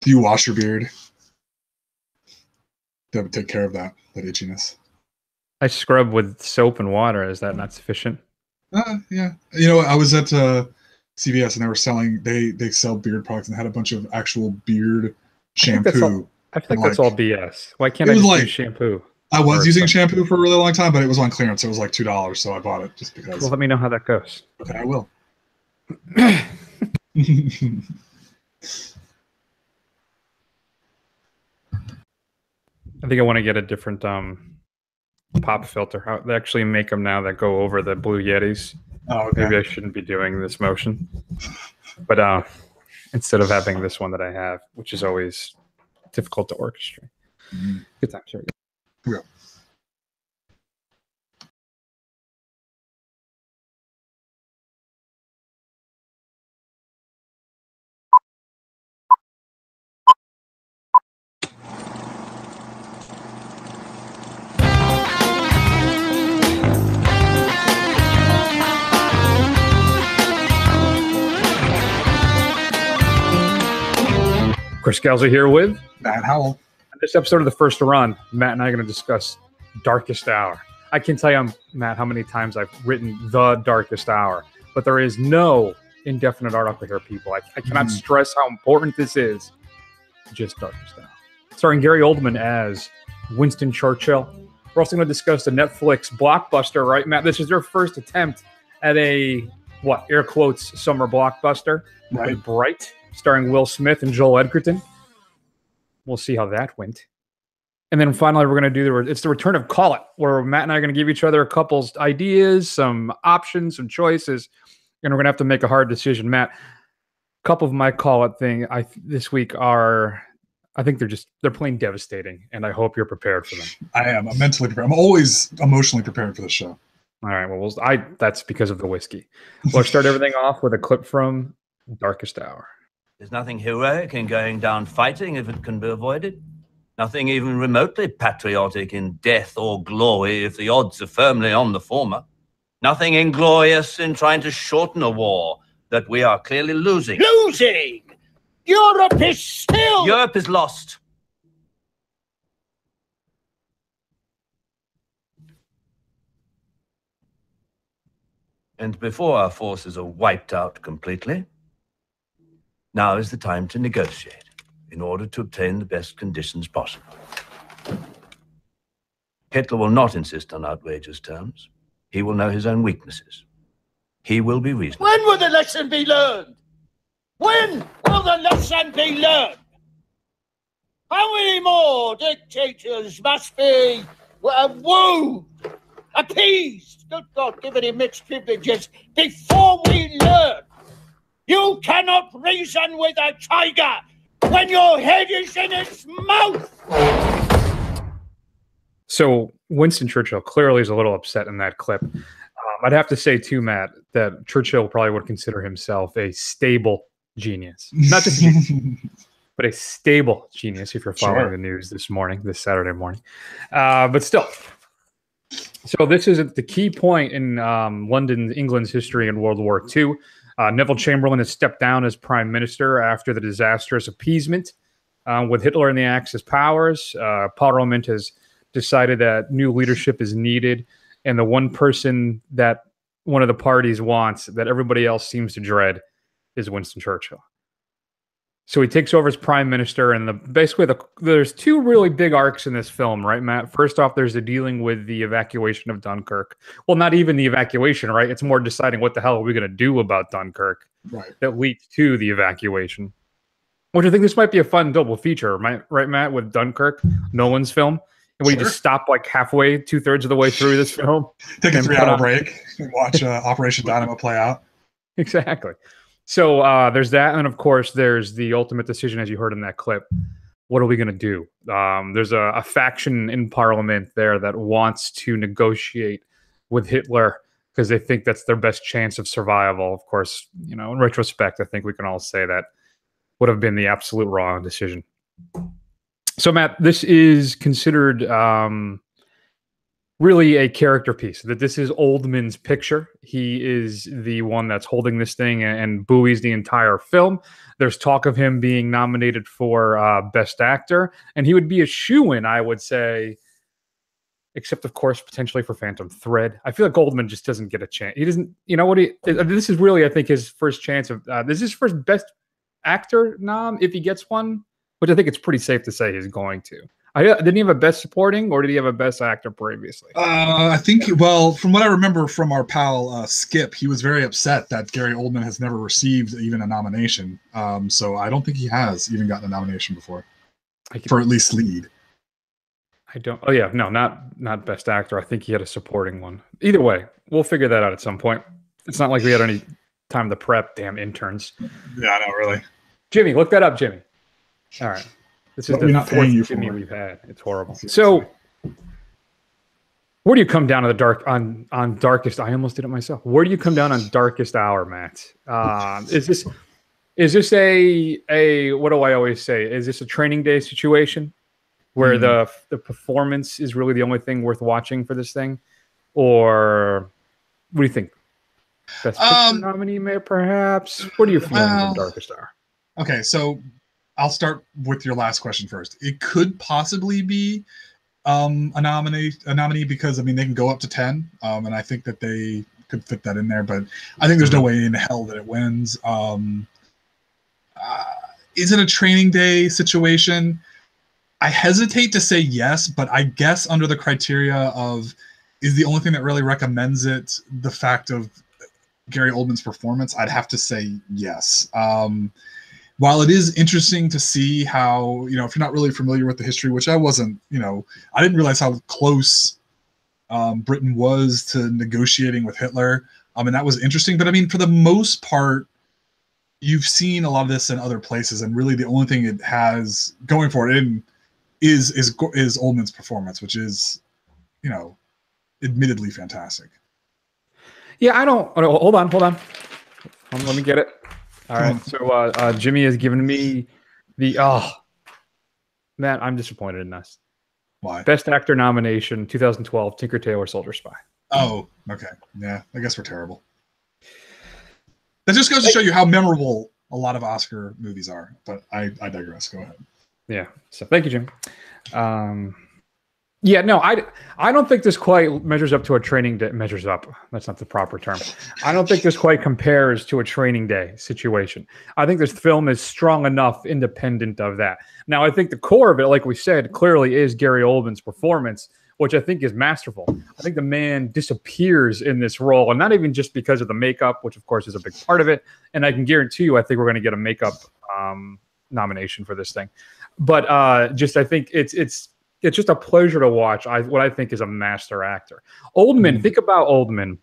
Do you wash your beard? That would take care of that itchiness. I scrub with soap and water. Is that not sufficient? Yeah. You know, I was at CVS and they were selling. They sell beard products and had a bunch of actual beard shampoo. I think that's all BS. Why can't I just use shampoo? I was using shampoo for a really long time, but it was on clearance. So it was like $2, so I bought it just because. Well, let me know how that goes. Okay, I will. I think I want to get a different pop filter. They actually make them now that go over the Blue Yetis. Oh, okay. Maybe I shouldn't be doing this motion. But instead of having this one that I have, which is always difficult to orchestrate. Mm-hmm. Good times. Here we go. Yeah. Chris Galza here with Matt Howell. In this episode of The First to Run, Matt and I are going to discuss Darkest Hour. I can't tell you, Matt, how many times I've written The Darkest Hour, but there is no indefinite article here, people. I cannot stress how important this is. Just Darkest Hour. Starring Gary Oldman as Winston Churchill. We're also going to discuss the Netflix blockbuster, right, Matt? This is their first attempt at a, air quotes, summer blockbuster. Right. Bright. Starring Will Smith and Joel Edgerton. We'll see how that went. And then finally, we're going to do it's the return of Call It, where Matt and I are going to give each other a couple ideas, some options, some choices, and we're going to have to make a hard decision. Matt, a couple of my Call It thing this week I think they're plain devastating, and I hope you're prepared for them. I am. I'm mentally prepared. I'm always emotionally prepared for this show. All right. Well, that's because of the whiskey. We'll start everything off with a clip from Darkest Hour. There's nothing heroic in going down fighting if it can be avoided. Nothing even remotely patriotic in death or glory if the odds are firmly on the former. Nothing inglorious in trying to shorten a war that we are clearly losing. Losing! Europe is lost. And before our forces are wiped out completely, now is the time to negotiate in order to obtain the best conditions possible. Hitler will not insist on outrageous terms. He will know his own weaknesses. He will be reasonable. When will the lesson be learned? When will the lesson be learned? How many more dictators must be wooed, appeased, good God, given him mixed privileges before we learn? You cannot reason with a tiger when your head is in its mouth. So Winston Churchill clearly is a little upset in that clip. I'd have to say too, Matt, that Churchill probably would consider himself a stable genius. Not just a genius, but a stable genius if you're following the news this Saturday morning. But still. So this is the key point in England's history in World War II. Neville Chamberlain has stepped down as prime minister after the disastrous appeasement with Hitler in the Axis powers. Parliament has decided that new leadership is needed, and the one person that one of the parties wants that everybody else seems to dread is Winston Churchill. So he takes over as prime minister, and there's two really big arcs in this film, right, Matt? First off, there's the dealing with the evacuation of Dunkirk. Well, not even the evacuation, right? It's more deciding what the hell are we going to do about Dunkirk that leads to the evacuation. Which I think this might be a fun double feature, right, Matt, with Dunkirk, Nolan's film. And we just stop like halfway, 2/3 of the way through this film. Take a 3-hour break and watch Operation Dynamo play out. Exactly. So there's that. And of course, there's the ultimate decision, as you heard in that clip. What are we going to do? There's a faction in Parliament there that wants to negotiate with Hitler because they think that's their best chance of survival. Of course, in retrospect, I think we can all say that would have been the absolute wrong decision. So, Matt, this is considered really a character piece, that this is Oldman's picture. He is the one that's holding this thing and buoys the entire film. There's talk of him being nominated for Best Actor, and he would be a shoo-in, I would say, except, of course, potentially for Phantom Thread. I feel like Oldman just doesn't get a chance. He doesn't, you know what? This is really, I think, his first chance of, this is his first Best Actor nom, if he gets one, which I think it's pretty safe to say he's going to. Didn't he have a Best Supporting, or did he have a Best Actor previously? I think, well, from what I remember from our pal Skip, he was very upset that Gary Oldman has never received even a nomination. So I don't think he has even gotten a nomination before, for at least lead. I don't. Oh yeah, no, not Best Actor. I think he had a supporting one. Either way, we'll figure that out at some point. It's not like we had any time to prep. Damn interns. Yeah, no, really. Jimmy, look that up, Jimmy. All right. This is the fourth Jimmy we've had. It's horrible. So, where do you come down to the dark on Darkest? I almost did it myself. Where do you come down on Darkest Hour, Matt? Is this a what do I always say? Is this a Training Day situation where the performance is really the only thing worth watching for this thing, or what do you think? Best Picture nominee, perhaps. What are you feeling from Darkest Hour? Okay, so I'll start with your last question first. It could possibly be a nominee because, I mean, they can go up to 10, and I think that they could fit that in there, but I think there's no way in hell that it wins. Is it a Training Day situation? I hesitate to say yes, but I guess under the criteria of, is the only thing that really recommends it the fact of Gary Oldman's performance, I'd have to say yes. While it is interesting to see how, you know, if you're not really familiar with the history, which I wasn't, you know, I didn't realize how close Britain was to negotiating with Hitler. And that was interesting. But I mean, for the most part, you've seen a lot of this in other places, and really the only thing it has going for it is Oldman's performance, which is, you know, admittedly fantastic. Yeah, I don't. Hold on. Let me get it. All right, so Jimmy has given me the Matt, I'm disappointed in us. Why? Best Actor nomination, 2012, Tinker Tailor Soldier Spy. Oh, okay. Yeah, I guess we're terrible. That just goes to show you how memorable a lot of Oscar movies are, but I digress. Go ahead. Yeah, so thank you, Jim. Yeah, no, I don't think this quite measures up to a Training Day. Measures up. That's not the proper term. I don't think this quite compares to a Training Day situation. I think this film is strong enough independent of that. Now, I think the core of it, like we said, clearly is Gary Oldman's performance, which I think is masterful. I think the man disappears in this role, and not even just because of the makeup, which of course is a big part of it. And I can guarantee you, I think we're going to get a makeup nomination for this thing. But just I think it's just a pleasure to watch. What I think is a master actor. Oldman, think about Oldman.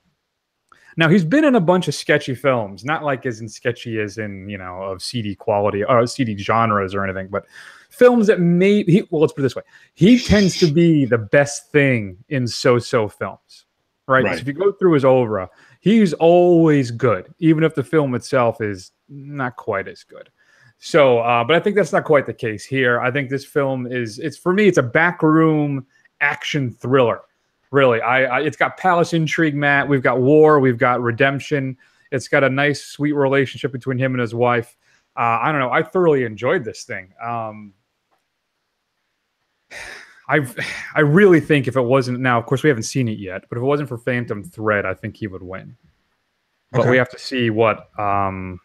Now, he's been in a bunch of sketchy films, not like as in sketchy as in, you know, of seedy quality or seedy genres or anything, but films that well, let's put it this way. He tends to be the best thing in so-so films, right? So if you go through his oeuvre, he's always good, even if the film itself is not quite as good. So, but I think that's not quite the case here. I think this film for me, it's a backroom action thriller. Really, it's got palace intrigue, Matt. We've got war. We've got redemption. It's got a nice, sweet relationship between him and his wife. I don't know. I thoroughly enjoyed this thing. I really think if it wasn't, now, of course, we haven't seen it yet, but if it wasn't for Phantom Thread, I think he would win. But we have to see what our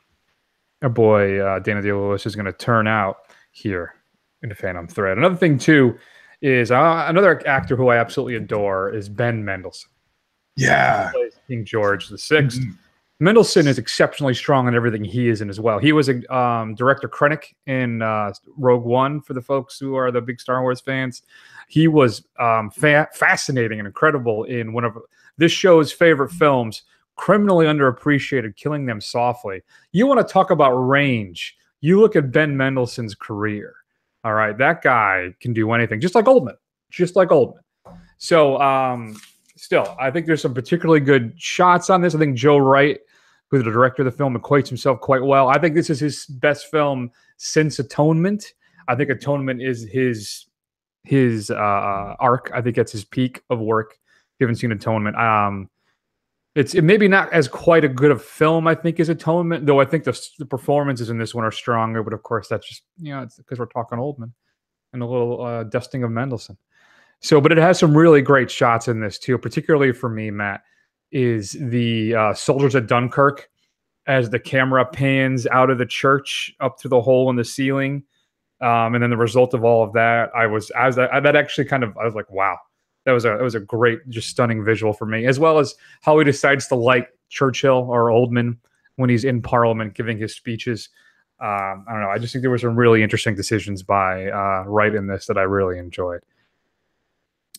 boy Daniel Day-Lewis is going to turn out here in the Phantom Thread. Another thing, too, is another actor who I absolutely adore is Ben Mendelsohn. Yeah. He plays King George VI. Mm-hmm. Mendelsohn is exceptionally strong in everything he is in as well. He was a director Krennic in Rogue One for the folks who are the big Star Wars fans. He was fascinating and incredible in one of this show's favorite films, criminally underappreciated, Killing Them Softly. You want to talk about range. You look at Ben Mendelsohn's career. All right, that guy can do anything, just like Oldman. So, still, I think there's some particularly good shots on this. I think Joe Wright, who's the director of the film, equates himself quite well. I think this is his best film since Atonement. I think Atonement is his arc. I think that's his peak of work. you haven't seen Atonement, it's maybe not as quite a good a film, I think, as Atonement, though I think the performances in this one are stronger. But of course, that's just, it's because we're talking Oldman and a little dusting of Mendelsohn. So, but it has some really great shots in this too. Particularly for me, Matt, is the soldiers at Dunkirk as the camera pans out of the church up to the hole in the ceiling, and then the result of all of that, I was like, wow. That was a great, just stunning visual for me, as well as how he decides to like Churchill or Oldman when he's in Parliament giving his speeches. I don't know. I just think there were some really interesting decisions by Wright in this that I really enjoyed.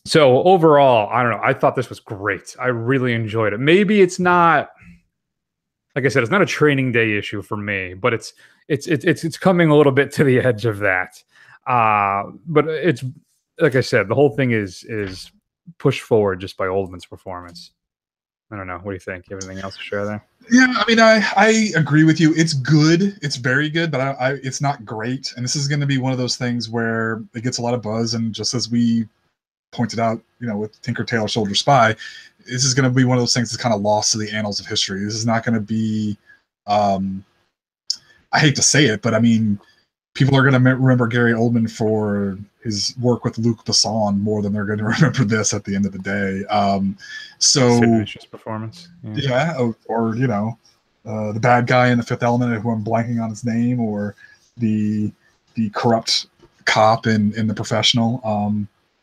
So overall, I don't know. I thought this was great. I really enjoyed it. Maybe it's not, like I said, it's not a training day issue for me, but it's coming a little bit to the edge of that. But it's, like I said, the whole thing is pushed forward just by Oldman's performance. I don't know. What do you think? You have anything else to share there? Yeah, I mean, I agree with you. It's good. It's very good, but it's not great. And this is going to be one of those things where it gets a lot of buzz. And just as we pointed out, with Tinker Tailor Soldier Spy, this is going to be one of those things that's kind of lost to the annals of history. This is not going to be, I hate to say it, but I mean, people are going to remember Gary Oldman for his work with Luc Besson more than they're going to remember this at the end of the day. Signature performance. Yeah, or the bad guy in The Fifth Element, who I'm blanking on his name, or the corrupt cop in The Professional.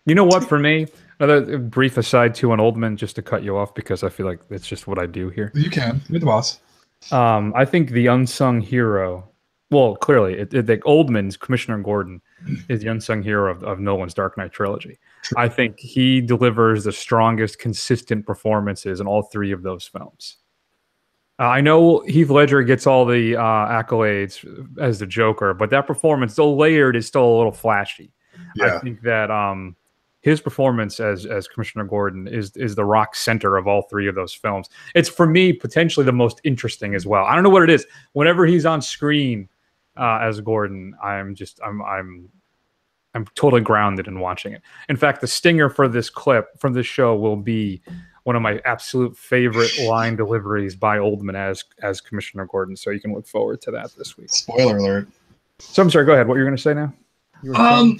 You know what? For me, another brief aside too on Oldman, just to cut you off because I feel like it's just what I do here. You can. You're the boss. I think the unsung hero. Well, clearly, Oldman's Commissioner Gordon is the unsung hero of Nolan's Dark Knight trilogy. True. I think he delivers the strongest, consistent performances in all three of those films. I know Heath Ledger gets all the accolades as the Joker, but that performance, though layered, is still a little flashy. Yeah. I think that his performance as Commissioner Gordon is the rock center of all three of those films. It's, for me, potentially the most interesting as well. I don't know what it is. Whenever he's on screen as Gordon, I'm totally grounded in watching it. In fact, the stinger for this clip from this show will be one of my absolute favorite line deliveries by Oldman as Commissioner Gordon. So you can look forward to that this week. Spoiler alert. So I'm sorry. Go ahead. What you're going to say now? Well,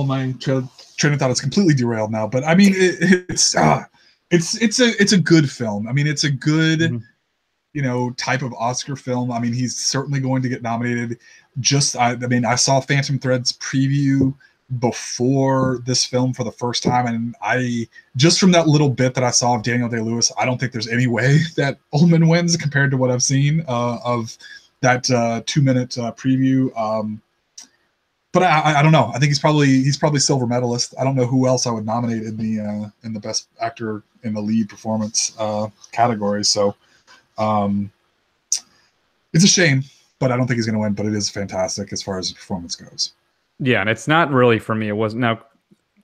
my train of thought is completely derailed now. But I mean, it's a good film. I mean, it's a good. Type of Oscar film. I mean, he's certainly going to get nominated. I saw Phantom Thread's preview before this film for the first time, and I just from that little bit that I saw of Daniel Day-Lewis, I don't think there's any way that Oldman wins compared to what I've seen of that 2-minute preview. But I don't know. I think he's probably silver medalist. I don't know who else I would nominate in the best actor in the lead performance category. So. It's a shame, but I don't think he's going to win, but it is fantastic as far as the performance goes. Yeah, and it's not really for me. It wasn't. Now,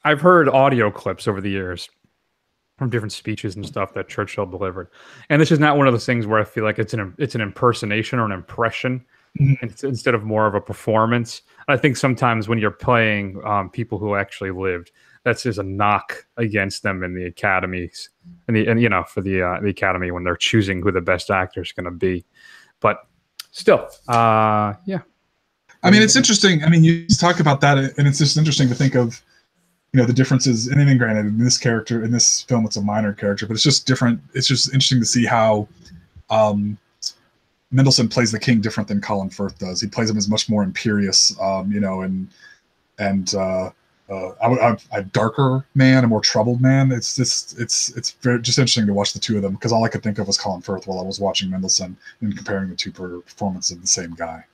I've heard audio clips over the years from different speeches and stuff that Churchill delivered, and this is not one of those things where I feel like it's an impersonation or an impression instead of more of a performance. I think sometimes when you're playing people who actually lived, that's just a knock against them in the academies, for the Academy when they're choosing who the best actor is going to be. But still, yeah. I mean, it's interesting. I mean, you talk about that, and it's just interesting to think of, the differences. And then, granted, in this film, it's a minor character, but it's just different. It's just interesting to see how Mendelsohn plays the king different than Colin Firth does. He plays him as much more imperious, a darker man, a more troubled man. It's very just interesting to watch the two of them, because all I could think of was Colin Firth while I was watching Mendelsohn and comparing the two performances of the same guy.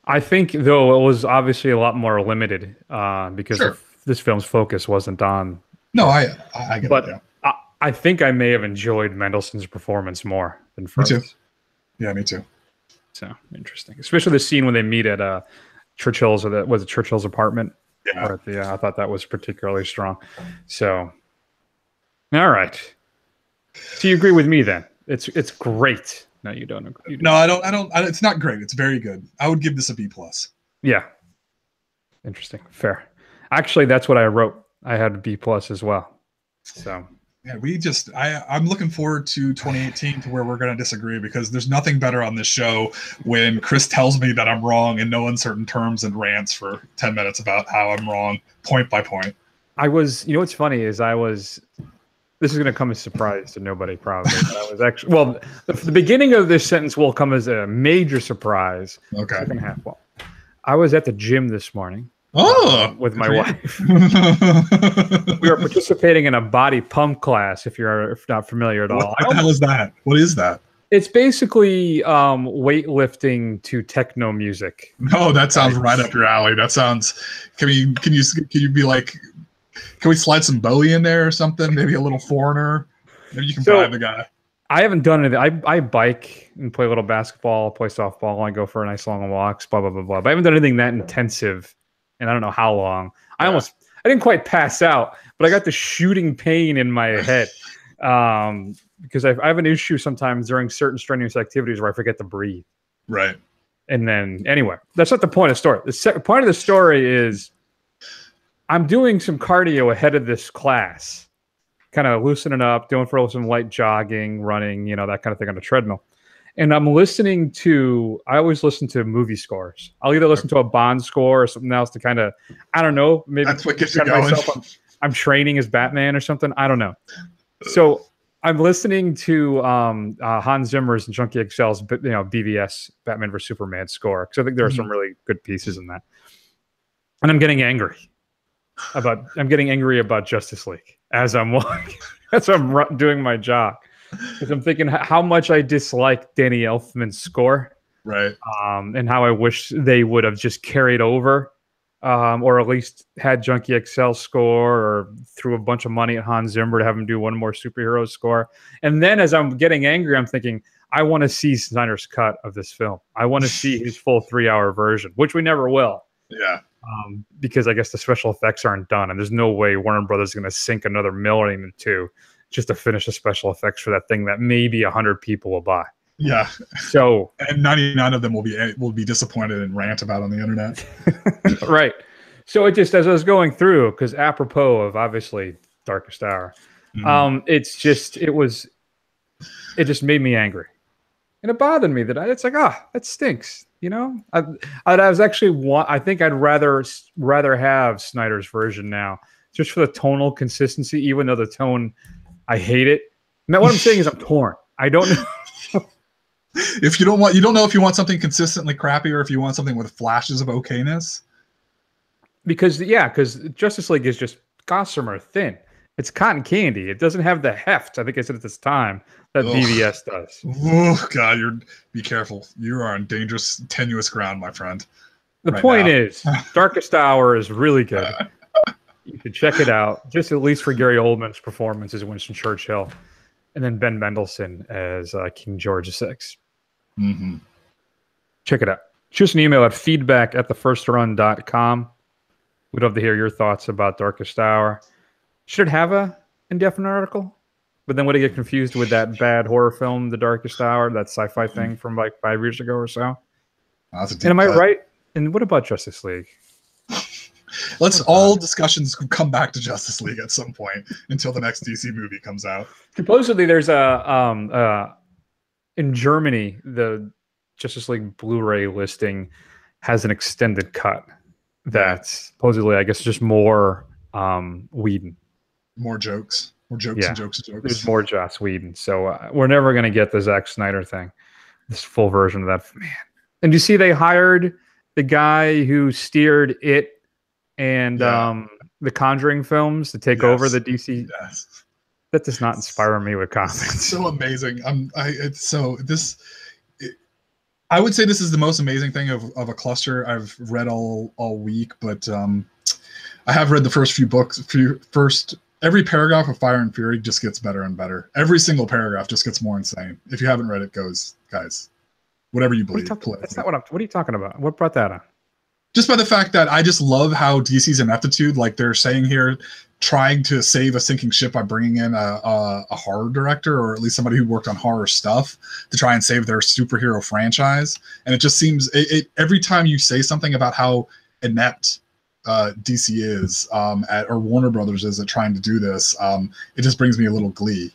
I think, though, it was obviously a lot more limited because this film's focus wasn't on. No, I get but it. Yeah. I think I may have enjoyed Mendelssohn's performance more than Firth's. Me too. Yeah, me too. So interesting, especially the scene when they meet at Churchill's, or was it Churchill's apartment? Yeah. Or I thought that was particularly strong. So, all right. So you agree with me then? It's great. No, you don't agree. No, I don't. It's not great. It's very good. I would give this a B+. Yeah. Interesting. Fair. Actually, that's what I wrote. I had a B+ as well. So Yeah, I'm looking forward to 2018 to where we're going to disagree, because there's nothing better on this show when Chris tells me that I'm wrong in no uncertain terms and rants for 10 minutes about how I'm wrong point by point. You know what's funny is this is going to come as a surprise to nobody probably. But I was actually, well, the beginning of this sentence will come as a major surprise. Okay. Second half. Well, I was at the gym this morning. With my wife. We are participating in a body pump class, if not familiar at all. What the hell is that? What is that? It's basically weightlifting to techno music. No, that sounds right up your alley. That sounds. Can you be like? Can we slide some Bowie in there or something? Maybe a little Foreigner. Maybe you can bribe the guy. I haven't done anything. I bike and play a little basketball, play softball. I go for a nice long walks. Blah blah blah blah. But I haven't done anything that intensive. And I don't know how long. I didn't quite pass out, but I got the shooting pain in my head because I have an issue sometimes during certain strenuous activities where I forget to breathe. Right. And then, anyway, that's not the point of the story. The second part of the story is I'm doing some cardio ahead of this class, kind of loosening up, doing for some light jogging, running, that kind of thing on the treadmill. And I always listen to movie scores. I'll either listen to a Bond score or something else to kind of, I don't know, maybe that's what gets you going. I'm training as Batman or something. I don't know. So I'm listening to Hans Zimmer's and Junkie XL's, BVS, Batman vs Superman score, because I think there are some really good pieces in that. And I'm getting angry about Justice League as I'm walking, as I'm doing my jog. Because I'm thinking how much I dislike Danny Elfman's score, right? And how I wish they would have just carried over, or at least had Junkie XL score, or threw a bunch of money at Hans Zimmer to have him do one more superhero score. And then, as I'm getting angry, I'm thinking, I want to see Snyder's cut of this film. I want to see his full 3-hour version, which we never will. Yeah. Because I guess the special effects aren't done, and there's no way Warner Brothers is going to sink another $1 million into just to finish the special effects for that thing that maybe 100 people will buy. Yeah. So, and 99 of them will be disappointed and rant about on the internet. Right. So it just, as I was going through, because apropos of obviously Darkest Hour, it just made me angry, and it bothered me that it's like, that stinks. I was actually I think I'd rather have Snyder's version now, just for the tonal consistency, even though the tone. I hate it. Now, what I'm saying is I'm torn. I don't know. If you don't know if you want something consistently crappy or if you want something with flashes of okayness. Because Justice League is just gossamer thin. It's cotton candy. It doesn't have the heft, I think I said at this time, that BVS does. Oh, God, be careful. You are on dangerous, tenuous ground, my friend. The point is, Darkest Hour is really good. You should check it out, just at least for Gary Oldman's performance as Winston Churchill, and then Ben Mendelsohn as King George VI. Mm-hmm. Check it out. Shoot us an email at feedback@thefirstrun.com. We'd love to hear your thoughts about Darkest Hour. Should it have a indefinite article? But then would it get confused with that bad horror film, The Darkest Hour, that sci-fi thing from like 5 years ago or so? And am I right? And what about Justice League? Let's all discussions come back to Justice League at some point until the next DC movie comes out. Supposedly, there's in Germany, the Justice League Blu-ray listing has an extended cut that supposedly, I guess, just more Whedon. More jokes. More jokes and jokes and jokes. There's more Joss Whedon. So we're never going to get the Zack Snyder thing, this full version of that. Man. And you see they hired the guy who steered It and the Conjuring films to take over the DC. Yes. That does not inspire me with comics. It's so amazing. I would say this is the most amazing thing of a cluster I've read all week, but I have read the first few books. Every paragraph of Fire and Fury just gets better and better. Every single paragraph just gets more insane. If you haven't read it, guys, whatever you believe. That's not what are you talking about? What brought that on? Just by the fact that I just love how DC's ineptitude, like they're saying here, trying to save a sinking ship by bringing in a horror director, or at least somebody who worked on horror stuff, to try and save their superhero franchise. And it just seems every time you say something about how inept DC is at, or Warner Brothers is at trying to do this, it just brings me a little glee.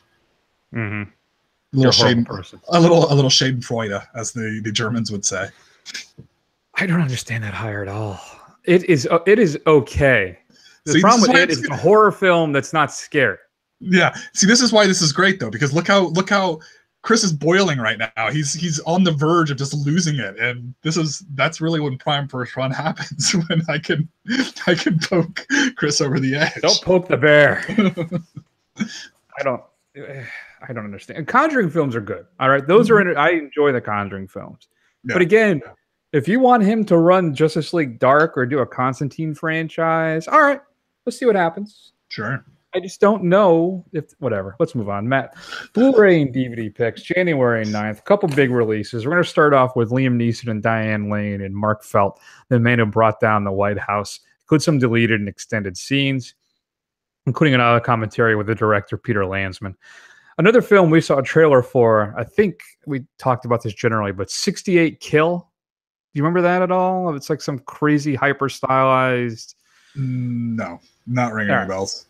Mm-hmm. A little Schadenfreude, as the Germans would say. I don't understand that hire at all. It is okay. The problem with it is it's a horror film that's not scary. Yeah. See, this is why this is great though, because look how Chris is boiling right now. He's on the verge of just losing it, and that's really when Prime First Run happens, when I can poke Chris over the edge. Don't poke the bear. I don't understand. Conjuring films are good. All right, those are. I enjoy the Conjuring films, but again, if you want him to run Justice League Dark or do a Constantine franchise, all right, let's see what happens. Sure. I just don't know if whatever. Let's move on. Matt, Blu-ray and DVD picks, January 9th. A couple big releases. We're going to start off with Liam Neeson and Diane Lane and Mark Felt, the man who brought down the White House. Include some deleted and extended scenes, including another commentary with the director, Peter Landsman. Another film we saw a trailer for, I think we talked about this generally, but 68 Kill. Do you remember that at all? It's like some crazy hyper-stylized... No, not ringing any bells.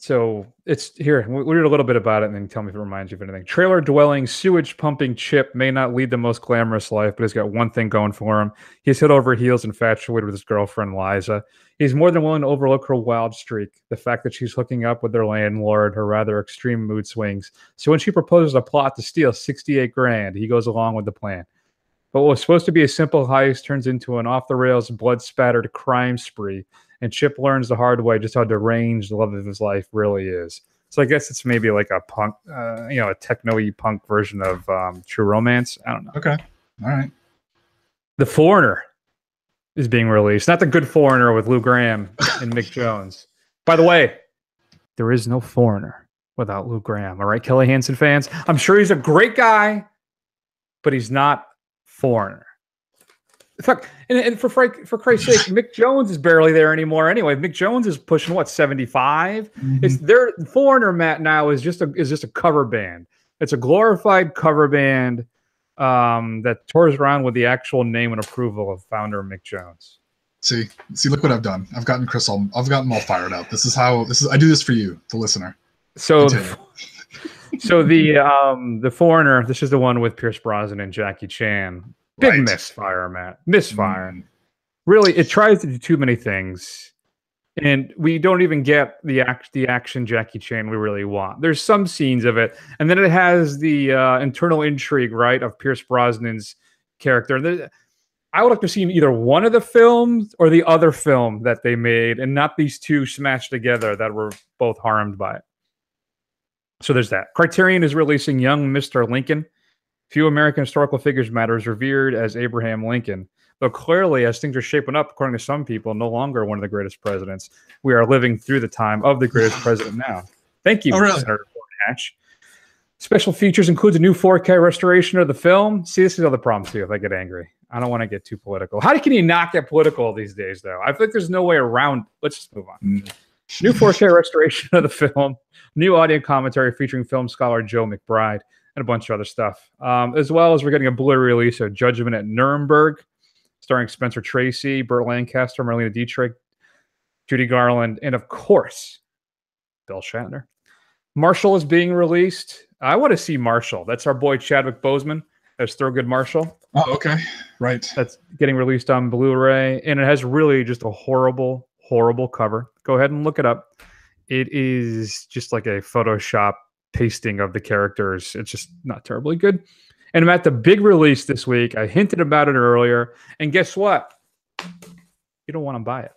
So it's here. We'll read a little bit about it and then tell me if it reminds you of anything. Trailer dwelling, sewage pumping Chip may not lead the most glamorous life, but he's got one thing going for him. He's head over heels infatuated with his girlfriend, Liza. He's more than willing to overlook her wild streak, the fact that she's hooking up with their landlord, her rather extreme mood swings. So when she proposes a plot to steal 68 grand, he goes along with the plan. But what was supposed to be a simple heist turns into an off-the-rails, blood-spattered crime spree, and Chip learns the hard way just how deranged the love of his life really is. So I guess it's maybe like a punk, a techno-y punk version of True Romance. I don't know. Okay. All right. The Foreigner is being released. Not The Good Foreigner with Lou Graham and Mick Jones. By the way, there is no Foreigner without Lou Graham. All right, Kelly Hansen fans? I'm sure he's a great guy, but he's not Foreigner. Fuck, and for Christ's sake, Mick Jones is barely there anymore. Anyway, Mick Jones is pushing what, 75? Mm-hmm. It's their Foreigner. Matt now is just a cover band. It's a glorified cover band that tours around with the actual name and approval of founder Mick Jones. See, look what I've done. I've gotten I've gotten all fired up. I do this for you, the listener. So the Foreigner. This is the one with Pierce Brosnan and Jackie Chan. Big misfire, Matt. Misfire. Really, it tries to do too many things. And we don't even get the action Jackie Chan we really want. There's some scenes of it. And then it has the internal intrigue, right, of Pierce Brosnan's character. I would like to see either one of the films or the other film that they made, and not these two smashed together that were both harmed by it. So there's that. Criterion is releasing Young Mr. Lincoln. Few American historical figures matter as revered as Abraham Lincoln, though clearly, as things are shaping up, according to some people, no longer one of the greatest presidents. We are living through the time of the greatest president now. Thank you, Senator Hatch. Special features includes a new 4K restoration of the film. See, this is the other problem, too, if I get angry. I don't want to get too political. How can you not get political these days, though? I think there's no way around. Let's just move on. New 4K restoration of the film. New audio commentary featuring film scholar Joe McBride. And a bunch of other stuff. As well as we're getting a Blu-ray release of Judgment at Nuremberg, starring Spencer Tracy, Burt Lancaster, Marlena Dietrich, Judy Garland, and of course, Bill Shatner. Marshall is being released. I want to see Marshall. That's our boy Chadwick Boseman as Thurgood Marshall. Oh, okay. Right. That's getting released on Blu-ray. And it has really just a horrible, horrible cover. Go ahead and look it up. It is just like a Photoshop pasting of the characters. It's just not terribly good. And I'm at the big release this week. I hinted about it earlier. And guess what? You don't want to buy it.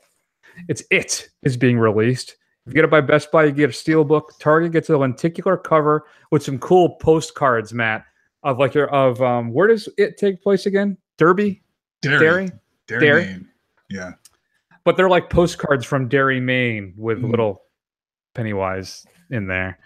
It is being released. If you get it by Best Buy, you get a steelbook. Target gets a lenticular cover with some cool postcards, Matt, of where does it take place again? Derry? Derry, Maine. Yeah. But they're like postcards from Derry, Maine with little Pennywise in there.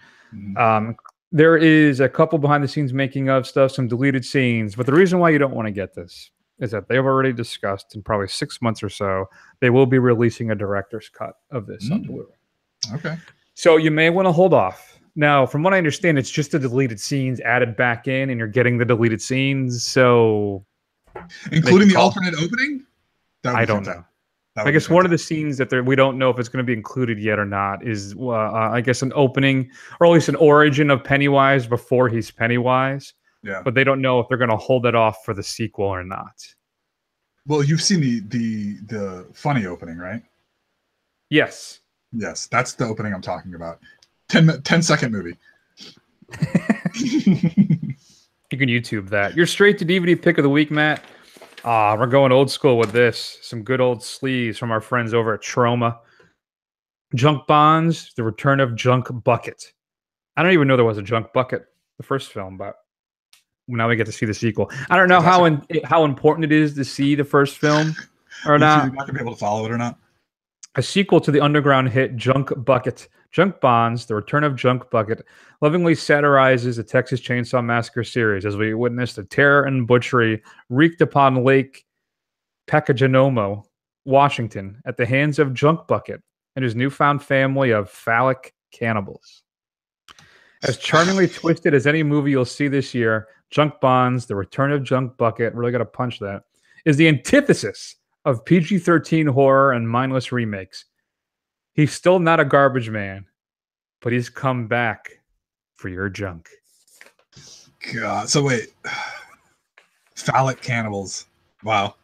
There is a couple behind the scenes making of stuff, some deleted scenes. But the reason why you don't want to get this is that they've already discussed in probably 6 months or so, they will be releasing a director's cut of this on Blu-ray. Okay. So you may want to hold off. Now, from what I understand, it's just the deleted scenes added back in, and you're getting the deleted scenes. So, including the alternate opening? I don't know. I guess one of the scenes that we don't know if it's going to be included yet or not is, I guess, an opening or at least an origin of Pennywise before he's Pennywise. Yeah. But they don't know if they're going to hold it off for the sequel or not. Well, you've seen the funny opening, right? Yes. Yes, that's the opening I'm talking about. 10-second movie. You can YouTube that. Your straight to DVD pick of the week, Matt. We're going old school with this. Some good old sleeves from our friends over at Troma. Junk Bonds, The Return of Junk Bucket. I don't even know there was a Junk Bucket, the first film, but now we get to see the sequel. I don't know how important it is to see the first film or not. You're not going to be able to follow it or not. A sequel to the underground hit Junk Bucket. Junk Bonds, The Return of Junk Bucket, lovingly satirizes the Texas Chainsaw Massacre series as we witness the terror and butchery wreaked upon Lake Pacajanomo, Washington, at the hands of Junk Bucket and his newfound family of phallic cannibals. As charmingly twisted as any movie you'll see this year, Junk Bonds, The Return of Junk Bucket, really got to punch that, is the antithesis of PG-13 horror and mindless remakes. He's still not a garbage man, but he's come back for your junk. God. So wait. Phallic cannibals. Wow.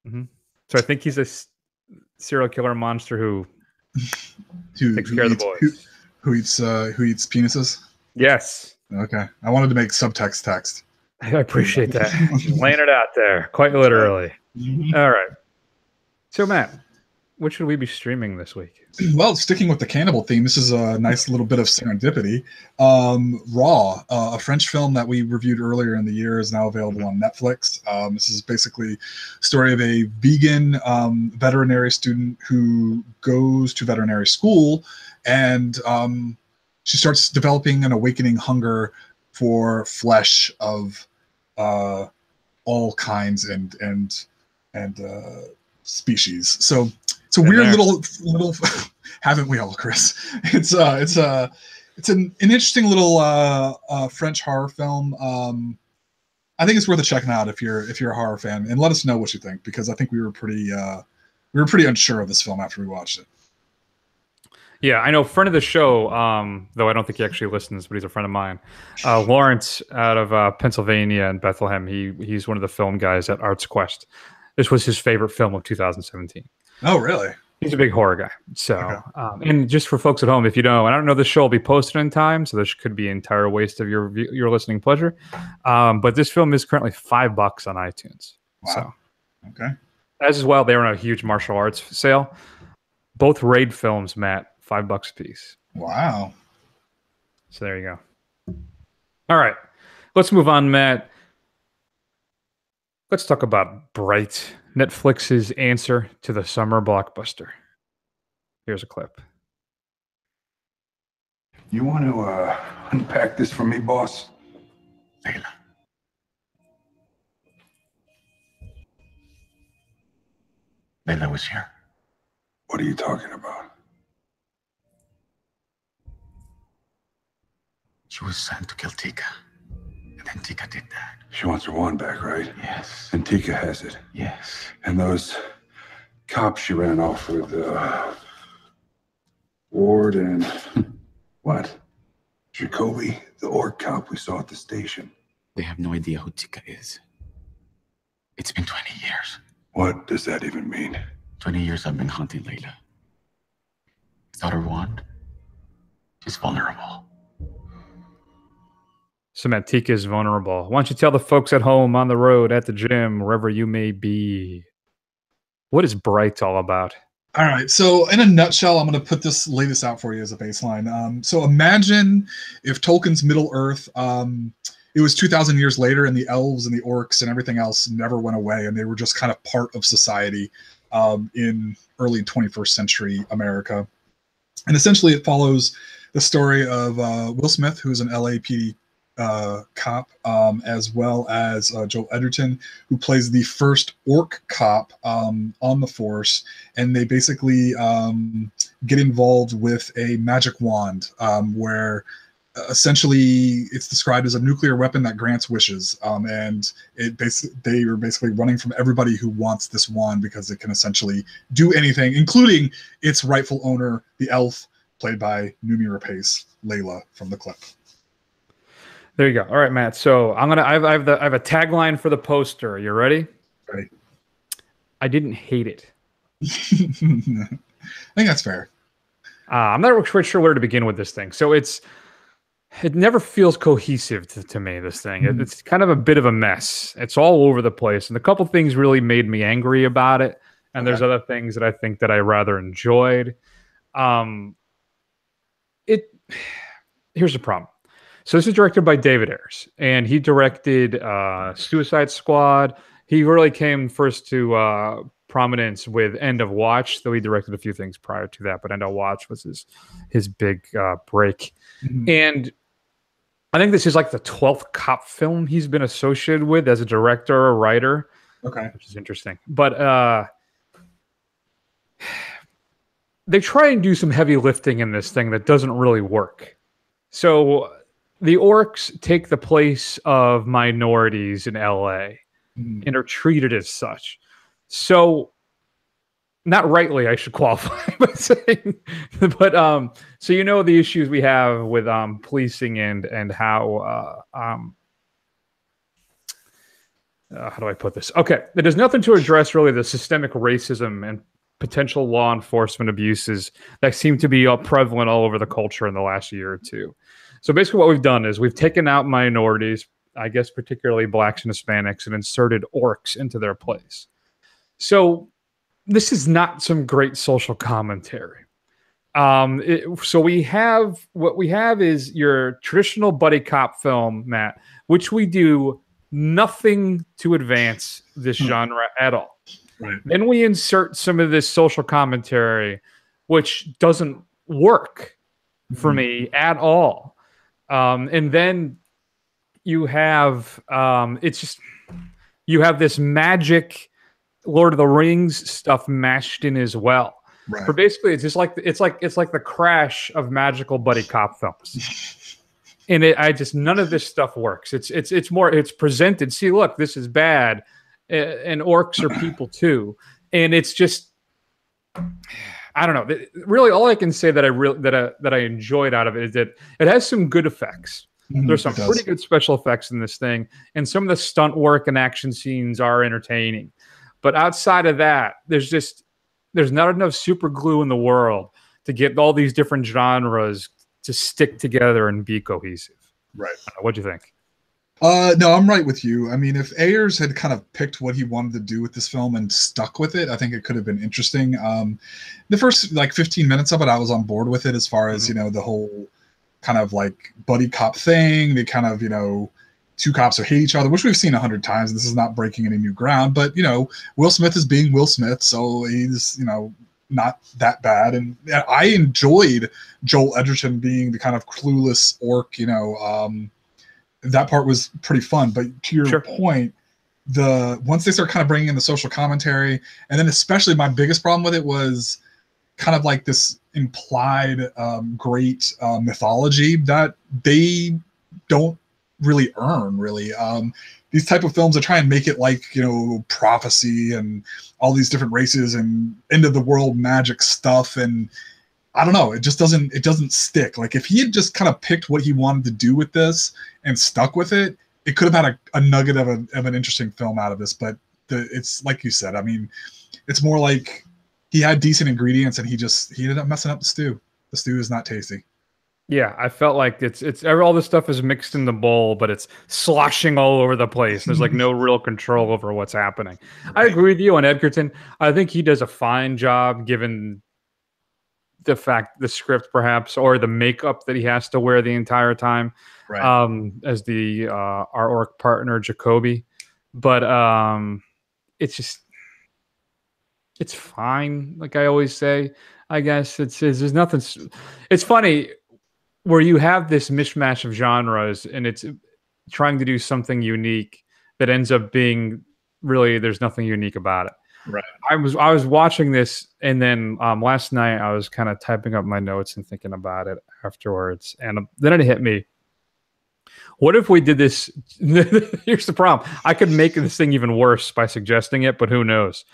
Mm-hmm. So I think he's a serial killer monster who takes care of the boys. Who eats penises? Yes. Okay. I wanted to make subtext text. I appreciate that. Laying it out there, quite literally. Mm-hmm. All right. So Matt, what should we be streaming this week? Well, sticking with the cannibal theme, this is a nice little bit of serendipity. Raw, a French film that we reviewed earlier in the year, is now available on Netflix. This is basically a story of a vegan veterinary student who goes to veterinary school, and she starts developing an awakening hunger for flesh of all kinds and species. So it's a weird little haven't we all, Chris? It's an interesting little French horror film. I think it's worth checking out if you're a horror fan, and let us know what you think, because I think we were pretty unsure of this film after we watched it. Yeah, I know, friend of the show, though I don't think he actually listens, but he's a friend of mine. Lawrence out of Pennsylvania and Bethlehem. He's one of the film guys at Arts Quest. This was his favorite film of 2017. Oh, really? He's a big horror guy. So, okay. And just for folks at home, if you don't know, and I don't know, this show will be posted in time, so this could be an entire waste of your listening pleasure. But this film is currently $5 on iTunes. Wow. So, okay. As well, they were on a huge martial arts sale. Both Raid films, Matt, $5 a piece. Wow. So there you go. All right. Let's move on, Matt. Let's talk about Bright, Netflix's answer to the summer blockbuster. Here's a clip. You want to unpack this for me, boss? Layla. Layla was here. What are you talking about? She was sent to kill Tika. And then Tika did that. She wants her wand back, right? Yes. And Tika has it. Yes. And those cops she ran off with, Ward and what? Jacoby, the orc cop we saw at the station. They have no idea who Tika is. It's been 20 years. What does that even mean? 20 years I've been hunting Layla. Without her wand, she's vulnerable. So Matt, Tika is vulnerable. Why don't you tell the folks at home, on the road, at the gym, wherever you may be, what is Bright all about? All right. So in a nutshell, I'm going to lay this out for you as a baseline. So imagine if Tolkien's Middle Earth, it was 2,000 years later, and the elves and the orcs and everything else never went away, and they were just kind of part of society in early 21st century America. And essentially it follows the story of Will Smith, who is an LAPD cop, as well as Joel Edgerton, who plays the first orc cop on the force, and they basically get involved with a magic wand where essentially it's described as a nuclear weapon that grants wishes, and they are basically running from everybody who wants this wand because it can essentially do anything, including its rightful owner, the elf played by Noomi Rapace, Layla from the clip. There you go. All right, Matt. So I have a tagline for the poster. You ready? Ready. I didn't hate it. I think that's fair. I'm not quite sure where to begin with this thing. So it never feels cohesive to me, this thing. It's kind of a bit of a mess. It's all over the place. And a couple things really made me angry about it. And there's other things that I think that I rather enjoyed. Here's the problem. So this is directed by David Ayers. And he directed Suicide Squad. He really came first to prominence with End of Watch, though he directed a few things prior to that. But End of Watch was his big break. Mm-hmm. And I think this is like the 12th cop film he's been associated with as a director or writer. Okay. Which is interesting. But they try and do some heavy lifting in this thing that doesn't really work. So the orcs take the place of minorities in LA and are treated as such. So not rightly, I should qualify by saying, but so you know the issues we have with policing and how do I put this? Okay, it does nothing to address really the systemic racism and potential law enforcement abuses that seem to be prevalent all over the culture in the last year or two. So basically what we've done is we've taken out minorities, I guess particularly blacks and Hispanics, and inserted orcs into their place. So this is not some great social commentary. So what we have is your traditional buddy cop film, Matt, which we do nothing to advance this genre at all. Right. Then we insert some of this social commentary, which doesn't work for me at all. And then you have you have this magic Lord of the Rings stuff mashed in as well. Right. For basically, it's like the crash of magical buddy cop films. And none of this stuff works. It's presented. See, look, this is bad, and orcs are people too. And it's just, I don't know. Really, all I can say that I enjoyed out of it is that it has some good effects. There's some pretty good special effects in this thing, and some of the stunt work and action scenes are entertaining. But outside of that, there's not enough super glue in the world to get all these different genres to stick together and be cohesive. Right. What'd you think? No, I'm right with you. I mean, if Ayers had kind of picked what he wanted to do with this film and stuck with it, I think it could have been interesting. The first 15 minutes of it, I was on board with it as far as, the whole kind of like buddy cop thing. They kind of, two cops who hate each other, which we've seen 100 times. This is not breaking any new ground, but Will Smith is being Will Smith. So he's, not that bad. And I enjoyed Joel Edgerton being the kind of clueless orc, that part was pretty fun. But to your point, once they start kind of bringing in the social commentary, and then especially my biggest problem with it was kind of like this implied great mythology that they don't really earn, really. These type of films that try and make it like, prophecy and all these different races and end of the world magic stuff. And I don't know, it doesn't stick. Like if he had just kind of picked what he wanted to do with this and stuck with it, it could have had a nugget of an interesting film out of this. But it's like you said, I mean, it's more like he had decent ingredients and he ended up messing up the stew. The stew is not tasty. Yeah, I felt like it's all this stuff is mixed in the bowl, but it's sloshing all over the place. There's like no real control over what's happening. I agree with you on Edgerton. I think he does a fine job given the script perhaps, or the makeup that he has to wear the entire time, right. As our orc partner Jacoby. But it's fine. Like I always say, I guess there's nothing. It's funny where you have this mishmash of genres and it's trying to do something unique that ends up being really, there's nothing unique about it. Right. I was watching this, and then last night I was kind of typing up my notes and thinking about it afterwards, and then it hit me. What if we did this? Here's the problem. I could make this thing even worse by suggesting it, but who knows?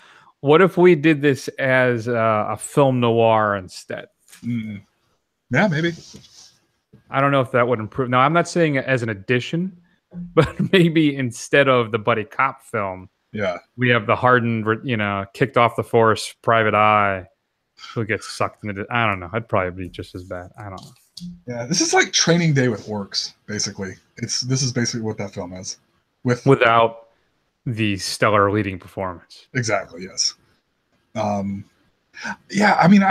What if we did this as a film noir instead? Mm. Yeah, maybe. I don't know if that would improve. Now, I'm not saying it as an addition, but maybe instead of the buddy cop film, we have the hardened, kicked off the force private eye who gets sucked into. I don't know. It'd probably be just as bad. I don't know. Yeah, this is like Training Day with orcs, basically. This is basically what that film is, without the stellar leading performance. Exactly. Yes. Yeah. I mean,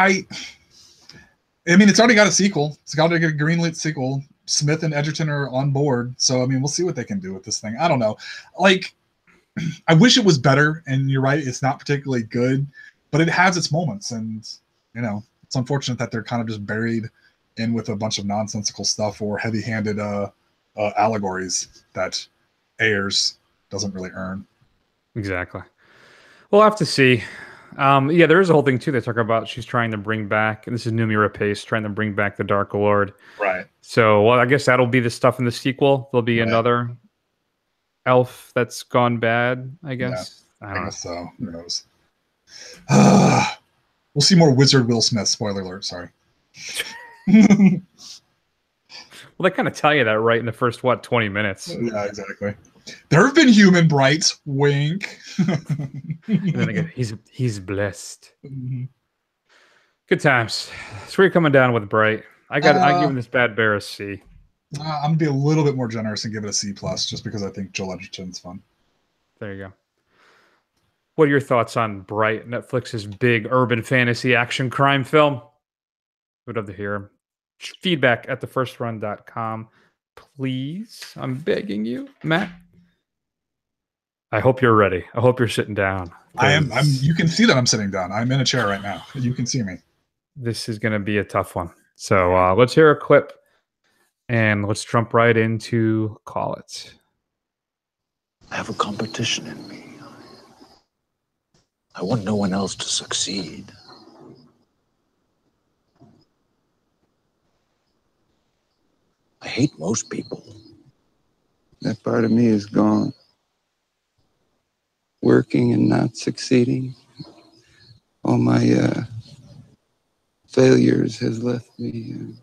it's already got a sequel. It's got to get a greenlit sequel. Smith and Edgerton are on board, so I mean, we'll see what they can do with this thing. I don't know. Like, I wish it was better. And you're right, it's not particularly good, but it has its moments, and it's unfortunate that they're kind of just buried in with a bunch of nonsensical stuff or heavy-handed allegories that Ayers doesn't really earn. Exactly. We'll have to see. Yeah, there is a whole thing too. They talk about she's trying to bring back, and this is Numi Rapace trying to bring back the Dark Lord. Right. So, well, I guess that'll be the stuff in the sequel. There'll be another elf that's gone bad, I guess. Yeah, I guess so. Who knows? We'll see more Wizard Will Smith. Spoiler alert. Sorry. Well, they kind of tell you that right in the first 20 minutes. Yeah, exactly. There have been human brights. Wink. And then again, he's blessed. Mm-hmm. Good times. So we're coming down with Bright. I'm giving this Bad Bear a C. I'm gonna be a little bit more generous and give it a C+, just because I think Joel Edgerton's fun. There you go. What are your thoughts on Bright, Netflix's big urban fantasy action crime film? Would love to hear. Feedback at thefirstrun.com. Please, I'm begging you, Matt. I hope you're ready. I hope you're sitting down. I am. You can see that I'm sitting down. I'm in a chair right now. You can see me. This is going to be a tough one. So let's hear a clip, and let's jump right into Call It. I have a competition in me. I want no one else to succeed. I hate most people. That part of me is gone. Working and not succeeding. All my failures has left me.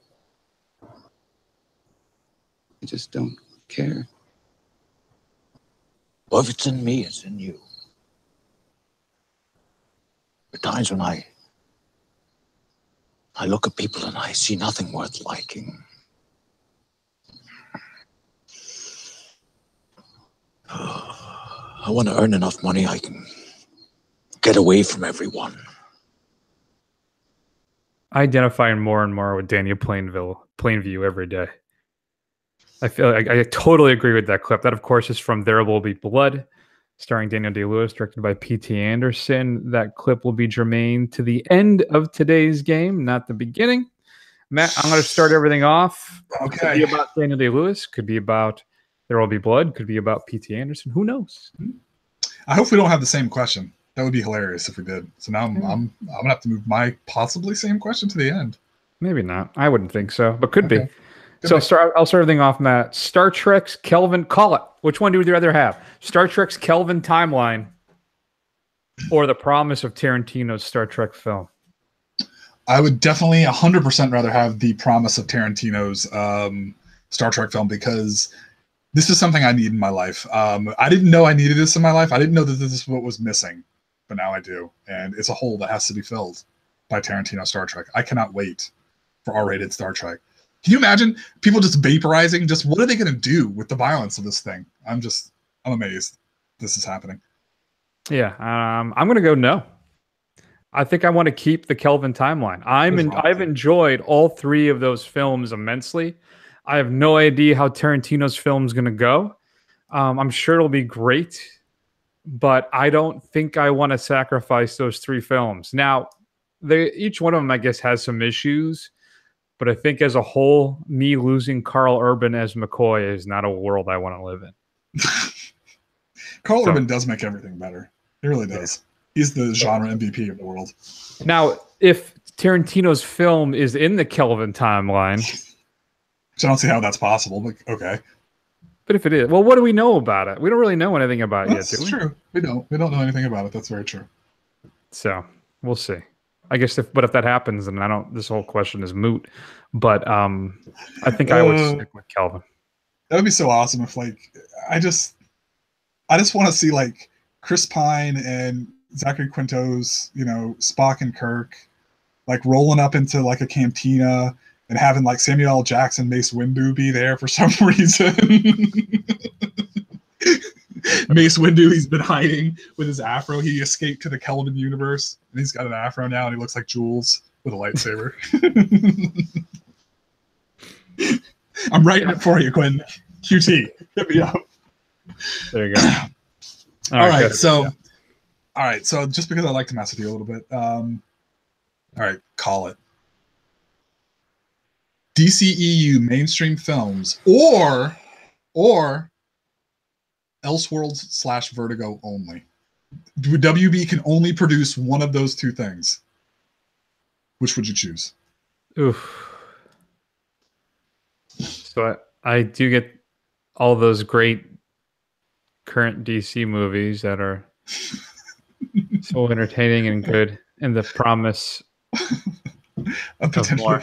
I just don't care. Well, if it's in me, it's in you. There are times when I look at people and I see nothing worth liking. I want to earn enough money I can get away from everyone. I identify more and more with Daniel Plainview every day. I feel like I totally agree with that clip. That, of course, is from There Will Be Blood, starring Daniel Day-Lewis, directed by P.T. Anderson. That clip will be germane to the end of today's game, not the beginning. Matt, I'm going to start everything off. Okay. Could be about Daniel Day-Lewis. Could be about There Will Be Blood. Could be about P.T. Anderson. Who knows? I hope we don't have the same question. That would be hilarious if we did. So now I'm gonna have to move my possibly same question to the end. Maybe not. I wouldn't think so, but could be. So I'll start everything off, Matt. Star Trek's Kelvin, call it. Which one would you rather have? Star Trek's Kelvin timeline or the promise of Tarantino's Star Trek film? I would definitely 100% rather have the promise of Tarantino's Star Trek film, because this is something I need in my life. I didn't know I needed this in my life. I didn't know that this is what was missing, but now I do. And it's a hole that has to be filled by Tarantino Star Trek. I cannot wait for R-rated Star Trek. Can you imagine people just vaporizing? Just what are they going to do with the violence of this thing? I'm amazed this is happening. Yeah, I'm going to go no. I think I want to keep the Kelvin timeline. I've enjoyed all three of those films immensely. I have no idea how Tarantino's film is going to go. I'm sure it'll be great, but I don't think I want to sacrifice those three films. Now, each one of them, I guess, has some issues, but I think as a whole, me losing Carl Urban as McCoy is not a world I want to live in. Carl Urban does make everything better. He really does. He's the genre MVP of the world. Now, if Tarantino's film is in the Kelvin timeline, which I don't see how that's possible, but okay. But if it is, well, what do we know about it? We don't really know anything about it yet, do we? That's true. We don't know anything about it. That's very true. So we'll see. I guess if that happens, then this whole question is moot. But I think I would stick with Kelvin. That would be so awesome if I just want to see like Chris Pine and Zachary Quinto's, Spock and Kirk, like rolling up into like a cantina and having like Samuel L. Jackson, Mace Windu be there for some reason. Mace Windu, he's been hiding with his afro. He escaped to the Kelvin universe, and he's got an afro now, and he looks like Jules with a lightsaber. I'm writing it for you, Quinn. QT, hit me up. There you go. All right, so just because I like to mess with you a little bit, all right, call it. DCEU mainstream films or Elseworlds / Vertigo only. WB can only produce one of those two things. Which would you choose? Oof. So I do get all those great current DC movies that are so entertaining and good, and the promise of more.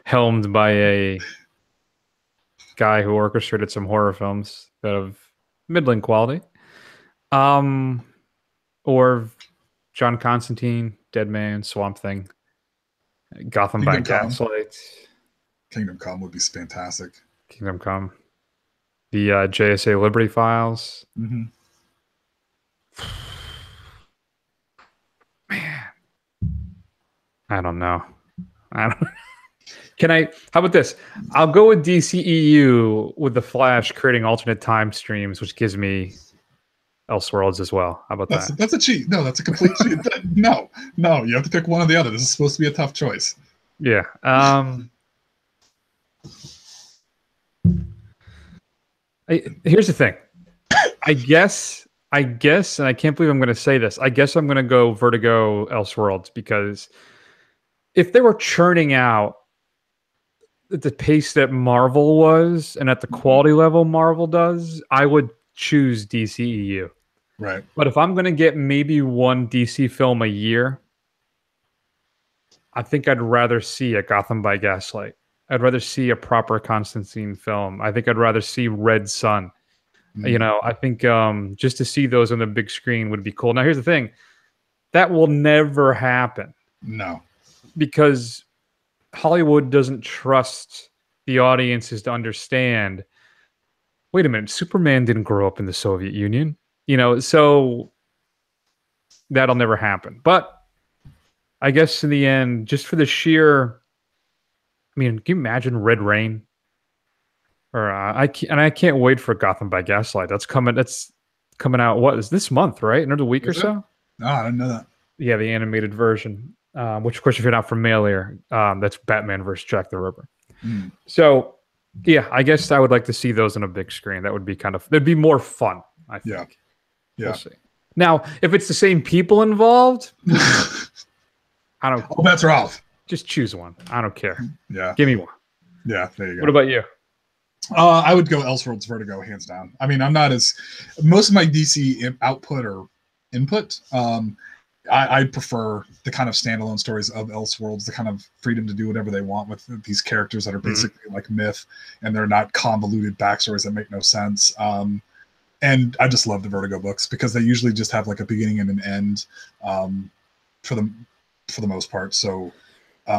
Helmed by a guy who orchestrated some horror films that of middling quality. Or John Constantine, Dead Man, Swamp Thing, Gotham by Gaslight. Kingdom Come would be fantastic. Kingdom Come. The JSA Liberty Files. Mm-hmm. Man. I don't know. How about this? I'll go with DCEU with the Flash creating alternate time streams, which gives me Elseworlds as well. How about that? That's a cheat. No, that's a complete cheat. No, you have to pick one or the other. This is supposed to be a tough choice. Yeah. Here's the thing. I guess, and I can't believe I'm going to say this. I guess I'm going to go Vertigo Elseworlds, because if they were churning out at the pace that Marvel was and at the quality level Marvel does, I would choose DCEU. Right. But if I'm going to get maybe one DC film a year, I think I'd rather see a Gotham by Gaslight. I'd rather see a proper Constantine film. I think I'd rather see Red Sun. I think just to see those on the big screen would be cool. Now, here's the thing. That will never happen. No. Because Hollywood doesn't trust the audiences to understand, wait a minute, Superman didn't grow up in the Soviet Union. So that'll never happen. But I guess in the end, just for the sheer, can you imagine Red Rain? Or I can't wait for Gotham by Gaslight. That's coming out. What is this month, right? Another week or so? No, I didn't know that. Yeah, the animated version. Which, of course, if you're not familiar, that's Batman versus Jack the Ripper. So, yeah, I guess I would like to see those on a big screen. That would be that'd be more fun, I think. Yeah. We'll see. Now, if it's the same people involved, I don't. Oh, that's Ralph. Just choose one. I don't care. Yeah. Give me one. Yeah, there you go. What about you? I would go Elseworlds Vertigo, hands down. I'm not most of my DC output or input. I prefer the kind of standalone stories of Elseworlds, the kind of freedom to do whatever they want with these characters that are basically like myth, and they're not convoluted backstories that make no sense. And I just love the Vertigo books because they usually just have like a beginning and an end, for the most part. So,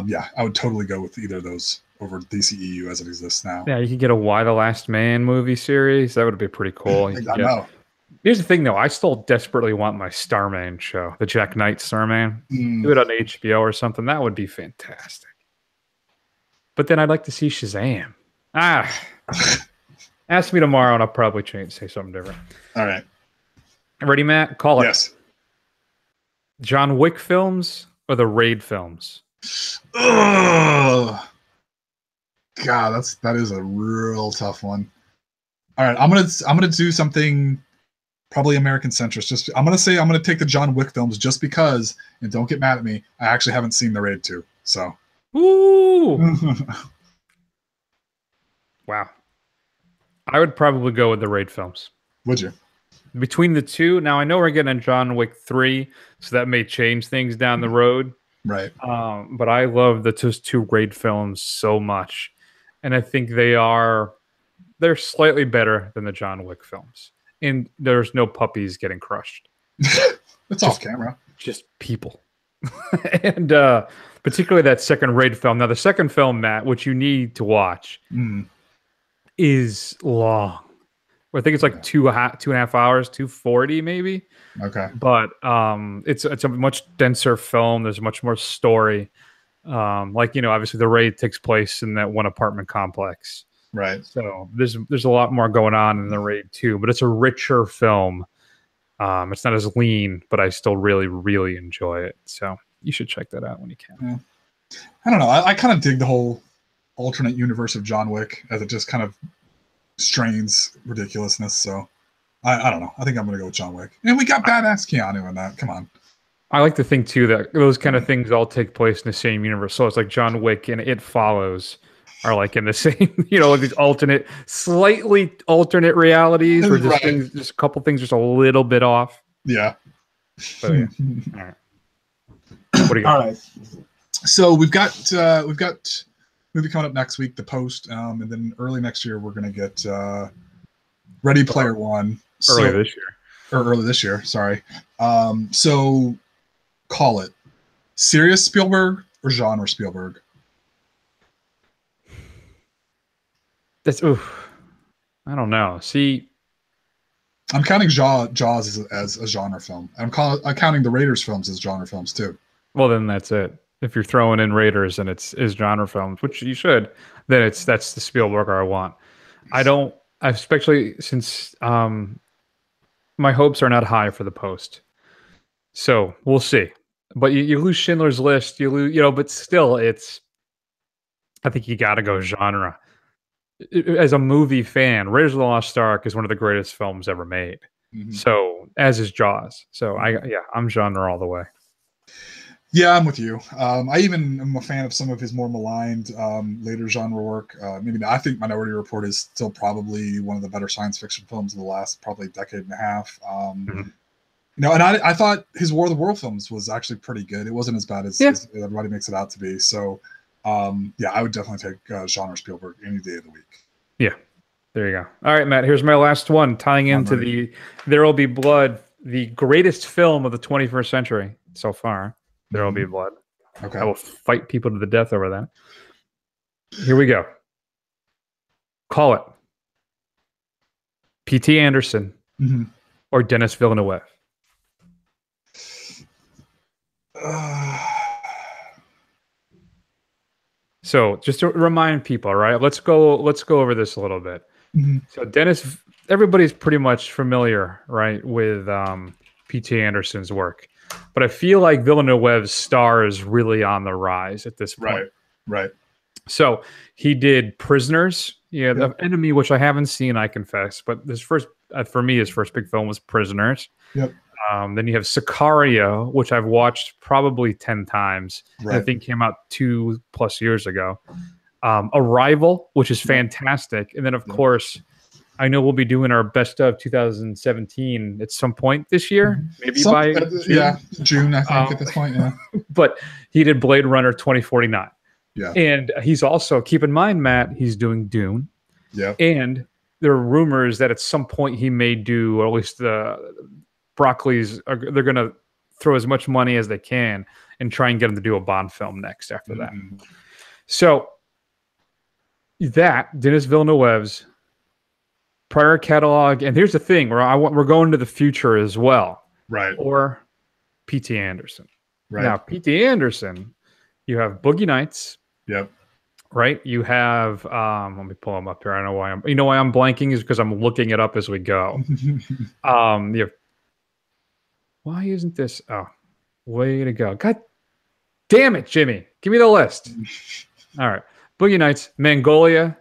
yeah, I would totally go with either of those over DCEU as it exists now. Yeah, you could get a Why the Last Man movie series. That would be pretty cool. I know. Here's the thing, though. I still desperately want my Starman show, the Jack Knight Starman. Do it on HBO or something. That would be fantastic. But then I'd like to see Shazam. Ask me tomorrow, and I'll probably say something different. All right. Ready, Matt? Call it. Yes. John Wick films or the Raid films? Ugh. God, that is a real tough one. All right, I'm gonna do something Probably American centrist. Just I'm gonna take the John Wick films just because, and don't get mad at me. I actually haven't seen The Raid 2, so. Ooh. Wow. I would probably go with the Raid films. Would you? Between the two, now I know we're getting John Wick 3, so that may change things down the road. Right. But I love the two Raid films so much, and I think they're slightly better than the John Wick films. And there's no puppies getting crushed. It's off camera. Just people. And particularly that second Raid film. Now, the second film, Matt, which you need to watch, is long. I think it's like 2.5 hours, 240 maybe. Okay. But it's a much denser film. There's much more story. Obviously the Raid takes place in that one apartment complex. Right. So there's a lot more going on in the Raid 2, but it's a richer film. It's not as lean, but I still really, really enjoy it. So you should check that out when you can. Yeah. I don't know. I kind of dig the whole alternate universe of John Wick, as it just kind of strains ridiculousness. So I don't know. I think I'm going to go with John Wick. And we got badass Keanu in that. Come on. I like to think, too, that those kind of things all take place in the same universe. So it's like John Wick and It Follows are like in the same, these slightly alternate realities where just a couple things just a little bit off. Yeah. But, yeah. All right. What do you got? All right. So we've got movie coming up next week, The Post, and then early next year we're gonna get Ready Player One. Early this year. Sorry. So call it serious Spielberg or genre Spielberg. I don't know. See, I'm counting Jaws as a genre film. I'm counting the Raiders films as genre films too. Well, then that's it. If you're throwing in Raiders and it's genre films, which you should, then that's the Spielberg I want. I don't, especially since my hopes are not high for The Post. So we'll see. But you lose Schindler's List, you lose, but still, I think you got to go genre. As a movie fan, Raiders of the Lost Ark is one of the greatest films ever made. Mm-hmm. So, as is Jaws. So, I'm genre all the way. Yeah, I'm with you. I even am a fan of some of his more maligned later genre work. I think Minority Report is still probably one of the better science fiction films of the last probably decade and a half. And I thought his War of the World films was actually pretty good. It wasn't as bad as everybody makes it out to be. So, I would definitely take genre Spielberg any day of the week. Yeah, there you go. All right, Matt, here's my last one, tying into the There Will Be Blood, the greatest film of the 21st century so far. There Will Be Blood. Okay. I will fight people to the death over that. Here we go. Call it P.T. Anderson or Denis Villeneuve. So just to remind people, right? Let's go over this a little bit. So Dennis, everybody's pretty much familiar, right, with P.T. Anderson's work, but I feel like Villeneuve's star is really on the rise at this point. Right. So he did Prisoners, The Enemy, which I haven't seen, I confess, but his first big film was Prisoners. Yep. Then you have Sicario, which I've watched probably 10 times. Right. I think came out 2+ years ago. Arrival, which is fantastic. And then, of course, I know we'll be doing our best of 2017 at some point this year. Maybe by June, I think, at this point. Yeah. But he did Blade Runner 2049. Yeah. And he's also, keep in mind, Matt, he's doing Dune. Yeah. And there are rumors that at some point he may do, or at least the Broccoli's, they're going to throw as much money as they can and try and get him to do a Bond film next after that. So that, Denis Villeneuve's prior catalog, and here's the thing, we're going to the future as well. Right. Or P.T. Anderson. Right. Now, P.T. Anderson, you have Boogie Nights. Yep. Right? You have, let me pull them up here. I know why I'm blanking is because I'm looking it up as we go. You have, why isn't this? Oh, way to go. God damn it, Jimmy. Give me the list. All right. Boogie Nights, Magnolia.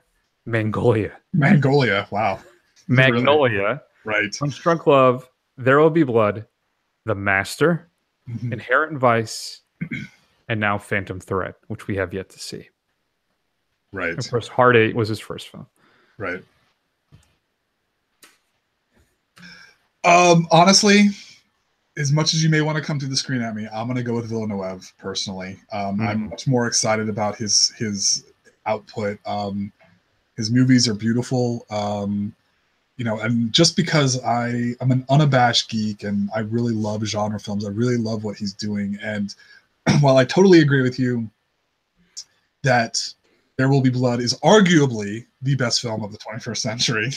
Wow. Magnolia. Really? Right. Punch Drunk Love, There Will Be Blood, The Master, Mhm. Inherent Vice, and now Phantom Thread, which we have yet to see. Right. Of course, Hard 8 was his first film. Right. Honestly, as much as you may want to come to the screen at me, I'm going to go with Villeneuve personally. I'm much more excited about his output. His movies are beautiful. And just because I'm an unabashed geek and I really love genre films, I really love what he's doing. And while I totally agree with you that There Will Be Blood is arguably the best film of the 21st century,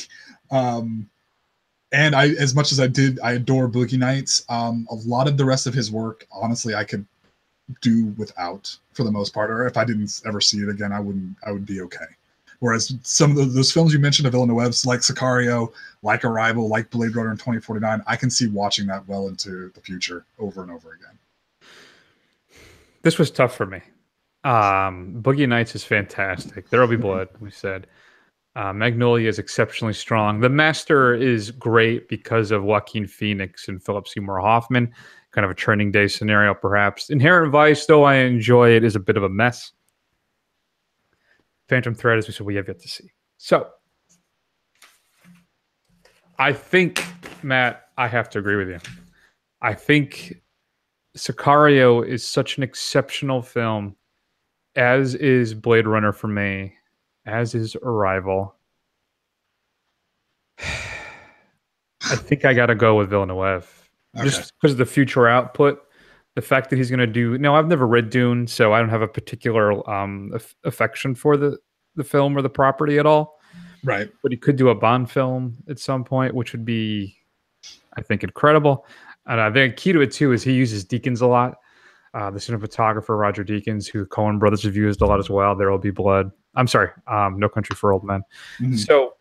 and as much as I adore Boogie Nights. A lot of the rest of his work, honestly, I could do without for the most part. Or if I didn't ever see it again, I would be okay. Whereas some of those films you mentioned of Villeneuve's, like Sicario, like Arrival, like Blade Runner in 2049, I can see watching that well into the future over and over again. This was tough for me. Boogie Nights is fantastic. There Will Be Blood, we said. Magnolia is exceptionally strong. The Master is great because of Joaquin Phoenix and Philip Seymour Hoffman. Kind of a Training Day scenario, perhaps. Inherent Vice, though I enjoy it, is a bit of a mess. Phantom Thread, as we said, we have yet to see. So, I think, Matt, I have to agree with you. I think Sicario is such an exceptional film, as is Blade Runner for me, as is Arrival. I think I got to go with Villeneuve. Okay. Just because of the future output. The fact that he's going to do... No, I've never read Dune, so I don't have a particular affection for the film or the property at all. Right. But he could do a Bond film at some point, which would be, I think, incredible. And I think key to it, too, is he uses Deakins a lot. The cinematographer, Roger Deakins, who Coen Brothers have used a lot as well. There Will Be Blood. I'm sorry, No Country for Old Men. Mm-hmm. So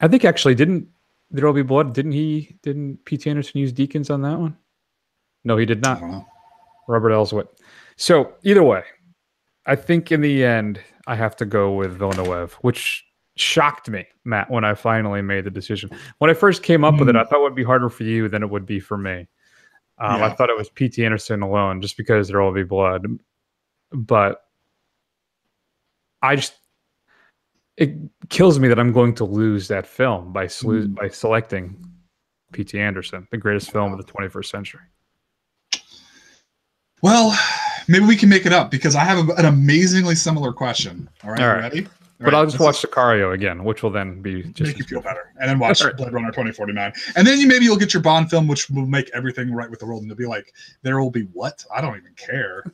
I think actually There Will Be Blood, didn't P.T. Anderson use Deakins on that one? No, he did not. Robert Elswit. So either way, I think in the end, I have to go with Villeneuve, which shocked me, Matt, when I finally made the decision. When I first came up with it, I thought it would be harder for you than it would be for me. I thought it was P.T. Anderson alone, just because There Will Be Blood. But it kills me that I'm going to lose that film by selecting P.T. Anderson, the greatest film of the 21st century. Well, maybe we can make it up because I have an amazingly similar question. All right, ready? But I'll just watch Sicario again, which will then be just make you feel better, and then watch Blade Runner 2049, and then maybe you'll get your Bond film, which will make everything right with the world, and you'll be like, "There will be what? I don't even care."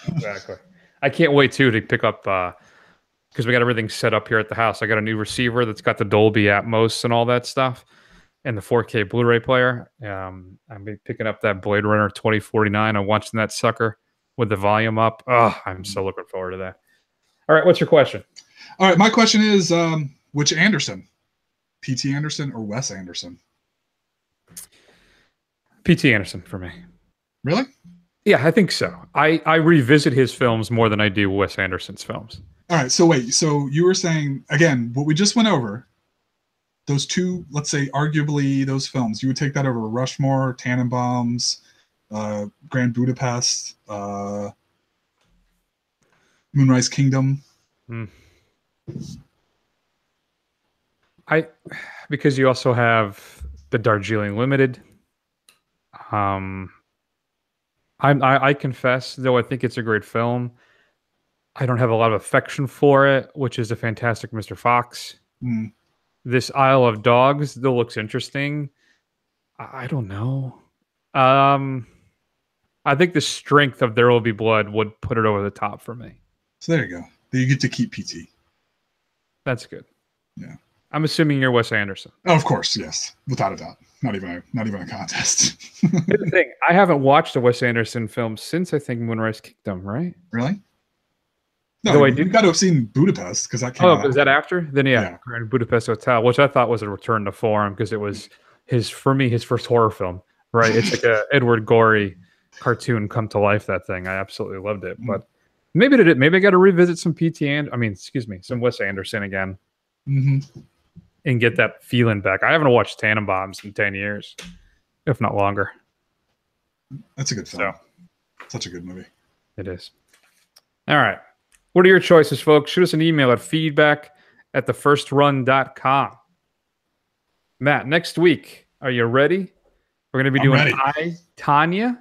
Exactly. I can't wait to pick up because we got everything set up here at the house. I got a new receiver that's got the Dolby Atmos and all that stuff, and the 4K Blu-ray player. I'm picking up that Blade Runner 2049 and watching that sucker with the volume up. Oh, I'm so looking forward to that. All right, what's your question? All right, my question is, which Anderson? P.T. Anderson or Wes Anderson? P.T. Anderson for me. Really? Yeah, I think so. I revisit his films more than I do Wes Anderson's films. All right, so wait. So you were saying, again, what we just went over, those two, let's say, arguably those films, you would take that over Rushmore, Tannenbaums, Grand Budapest, Moonrise Kingdom. Because you also have the Darjeeling Limited. I confess, though I think it's a great film, I don't have a lot of affection for it, which is a fantastic Mr. Fox. This Isle of Dogs, though, looks interesting. I don't know. I think the strength of There Will Be Blood would put it over the top for me. So there you go. You get to keep PT. That's good. Yeah. I'm assuming you're Wes Anderson. Oh, of course, yes, without a doubt. Not even a contest. Here's the thing: I haven't watched a Wes Anderson film since I think Moonrise Kingdom. Right? Really? No, you got to have seen Budapest because that came out. Oh, is that after? Then yeah. Grand Budapest Hotel, which I thought was a return to form because it was his first horror film. Right? It's like a Edward Gorey cartoon come to life. That thing, I absolutely loved it. But maybe I got to revisit some some Wes Anderson again. and get that feeling back. I haven't watched Tannenbaums in 10 years, if not longer. That's a good film. Such a good movie. It is. All right. What are your choices, folks? Shoot us an email at feedback@thefirstrun.com. Matt, next week, are you ready? We're going to be doing I, Tanya,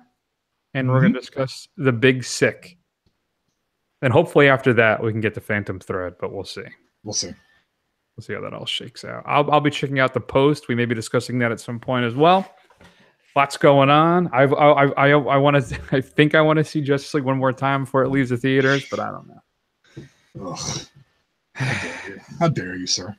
and we're going to discuss The Big Sick. And hopefully after that, we can get the Phantom Thread, but we'll see. We'll see. We'll see how that all shakes out. I'll be checking out the post. We may be discussing that at some point as well. Lots going on. I think I want to see Justice League one more time before it leaves the theaters, but I don't know. Ugh. How dare you, sir?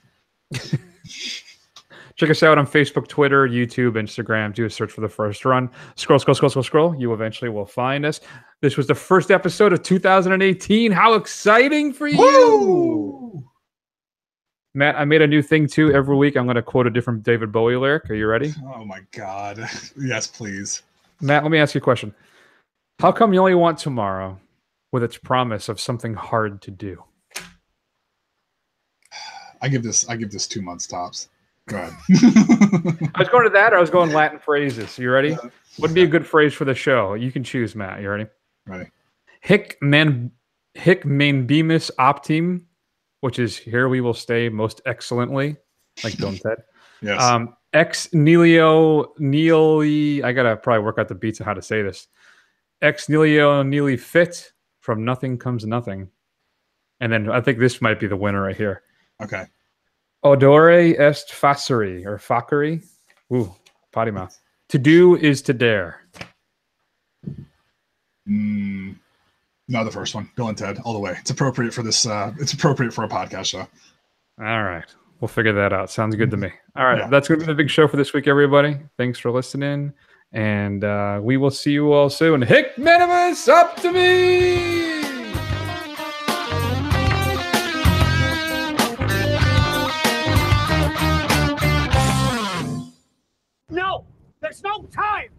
Check us out on Facebook, Twitter, YouTube, Instagram. Do a search for The First Run. Scroll. You eventually will find us. This was the first episode of 2018. How exciting for you! Woo! Matt, I made a new thing too. Every week I'm going to quote a different David Bowie lyric. Are you ready? Oh my God. Yes, please. Matt, let me ask you a question. How come you only want tomorrow with its promise of something hard to do? I give this 2 months tops. Go ahead. I was going to that, or I was going Latin phrases. You ready? What would be a good phrase for the show? You can choose, Matt. You ready? Ready. Hic main bemis optim, which is here we will stay most excellently, like Bill and Ted. Yes. Ex nihilo nihili. I gotta probably work out the beats of how to say this. Ex nihilo nihili fit. From nothing comes nothing. And then I think this might be the winner right here. Okay. Odore est facere, or facere. Ooh, potty mouth. To do is to dare. No, the first one. Bill and Ted, all the way. It's appropriate for this. It's appropriate for a podcast show. All right. We'll figure that out. Sounds good to me. All right. That's going to be the big show for this week, everybody. Thanks for listening. And we will see you all soon. Hic minimus optimi! No! There's no time!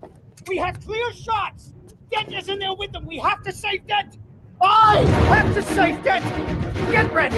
We have clear shots! Dent is in there with them! We have to save Dent! I have to save Dent! Get ready!